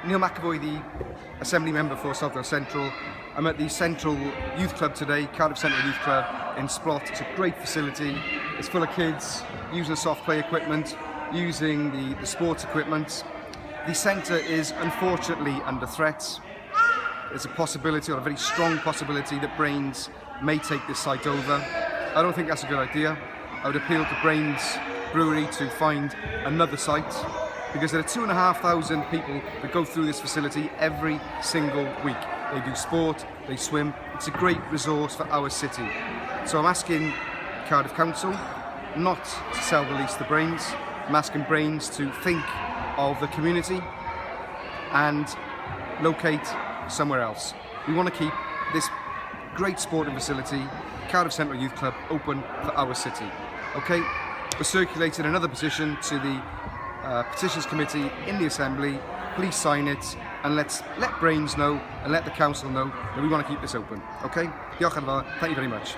Neil McEvoy, the Assembly Member for South Wales Central. I'm at the Central Youth Club today, Cardiff Central Youth Club in Splot. It's a great facility. It's full of kids using the soft play equipment, using the sports equipment. The centre is unfortunately under threat. There's a possibility, or a very strong possibility, that Brains may take this site over. I don't think that's a good idea. I would appeal to Brains Brewery to find another site, because there are 2,500 people that go through this facility every single week. They do sport, they swim. It's a great resource for our city. So I'm asking Cardiff Council not to sell the lease to Brains. I'm asking Brains to think of the community and locate somewhere else. We want to keep this great sporting facility, Cardiff Central Youth Club, open for our city. Okay, we're circulating another petition to the Petitions Committee in the Assembly. Please sign it and let Brains know and let the Council know that we want to keep this open. Okay? Diolch yn fawr. Thank you very much.